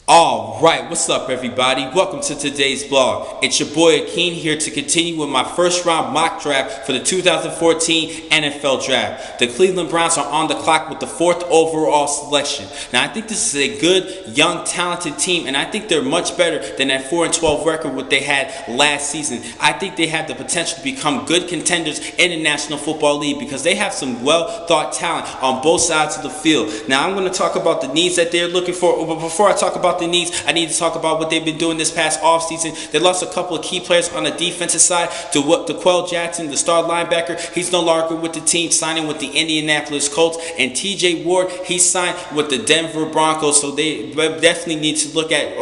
Alright, what's up everybody? Welcome to today's vlog. It's your boy Akeem here to continue with my first round mock draft for the 2014 NFL Draft. The Cleveland Browns are on the clock with the 4th overall selection. Now I think this is a good, young, talented team, and I think they're much better than that 4-12 record what they had last season. I think they have the potential to become good contenders in the National Football League because they have some well thought talent on both sides of the field. Now I'm going to talk about the needs that they're looking for, but before I talk about the needs, I need to talk about what they've been doing this past offseason. They lost a couple of key players on the defensive side to D'Qwell Jackson, the star linebacker. He's no longer with the team, signing with the Indianapolis Colts. And TJ Ward, he signed with the Denver Broncos. So they definitely need to look at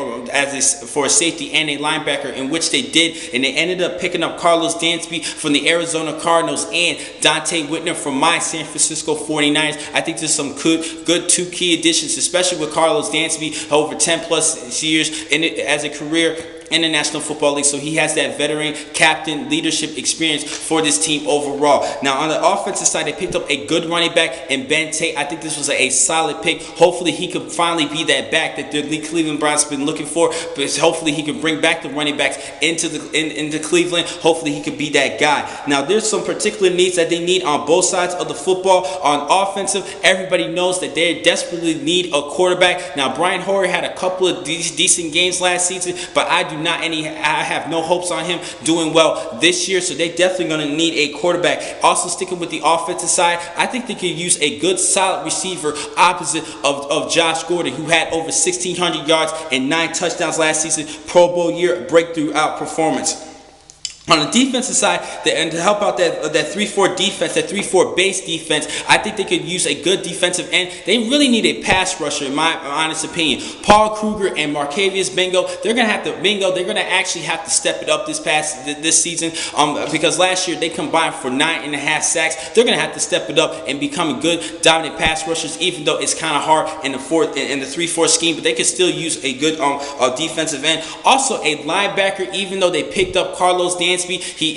for a safety and a linebacker, in which they did. And they ended up picking up Carlos Dansby from the Arizona Cardinals and Dontae Whitner from my San Francisco 49ers. I think there's some good two key additions, especially with Carlos Dansby, over 10 plus years as a career in the National Football League, so he has that veteran captain leadership experience for this team overall. Now on the offensive side, they picked up a good running back in Ben Tate. I think this was a solid pick. Hopefully he could finally be that back that the Cleveland Browns have been looking for, but hopefully he can bring back the running backs into Cleveland. Hopefully he could be that guy. Now there's some particular needs that they need on both sides of the football. On offensive, everybody knows that they desperately need a quarterback. Now Brian Hoyer had a couple of decent games last season, but I have no hopes on him doing well this year, so they're definitely going to need a quarterback. Also sticking with the offensive side, I think they could use a good solid receiver opposite of Josh Gordon, who had over 1,600 yards and 9 touchdowns last season. Pro Bowl year, breakthrough out performance. On the defensive side, and to help out that 3-4 defense, that 3-4 base defense, I think they could use a good defensive end. They really need a pass rusher, in my honest opinion. Paul Kruger and Markevius Bingo, they're gonna actually have to step it up this season. Because last year they combined for 9.5 sacks. They're gonna have to step it up and become a good dominant pass rushers, even though it's kind of hard in the 3-4 scheme. But they can still use a good defensive end. Also a linebacker, even though they picked up Carlos Dansby. He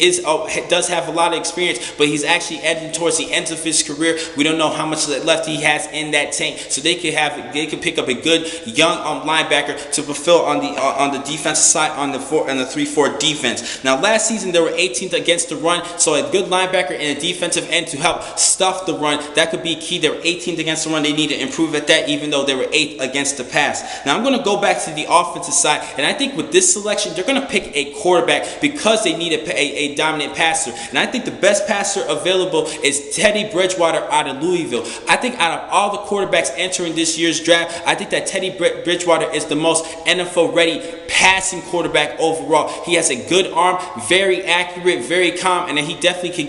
does have a lot of experience, but he's actually edging towards the end of his career. We don't know how much left he has in that tank, so they could pick up a good young linebacker to fulfill on the defensive side on the 3-4 defense. Now last season they were 18th against the run, so a good linebacker and a defensive end to help stuff the run, that could be key. They were 18th against the run. They need to improve at that, even though they were 8th against the pass. Now I'm going to go back to the offensive side, and I think with this selection they're going to pick a quarterback because they need a dominant passer. And I think the best passer available is Teddy Bridgewater out of Louisville. I think out of all the quarterbacks entering this year's draft, I think that Teddy Bridgewater is the most NFL ready passing quarterback overall. He has a good arm, very accurate, very calm, and then he definitely can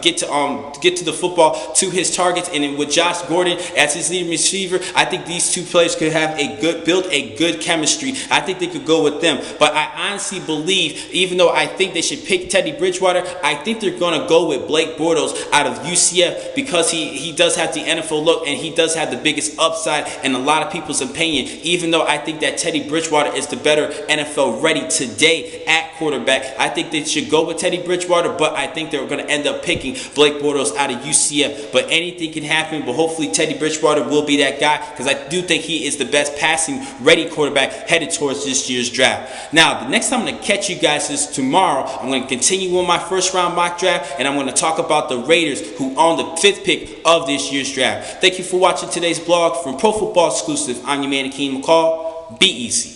get to the football to his targets. And then with Josh Gordon as his leading receiver, I think these two players could have build a good chemistry. I think they could go with them. But I honestly believe, even though I think they should pick Teddy Bridgewater, I think they're going to go with Blake Bortles out of UCF because he does have the NFL look and he does have the biggest upside in a lot of people's opinion, even though I think that Teddy Bridgewater is the better NFL ready today at quarterback. I think they should go with Teddy Bridgewater, but I think they're going to end up picking Blake Bortles out of UCF. But anything can happen, but hopefully Teddy Bridgewater will be that guy because I do think he is the best passing ready quarterback headed towards this year's draft. Now, the next time I'm going to catch you guys is tomorrow. I'm going to continue with my first round mock draft, and I'm going to talk about the Raiders, who own the 5th pick of this year's draft. Thank you for watching today's blog from Pro Football Exclusive. I'm your man Akeem McCall. Be easy.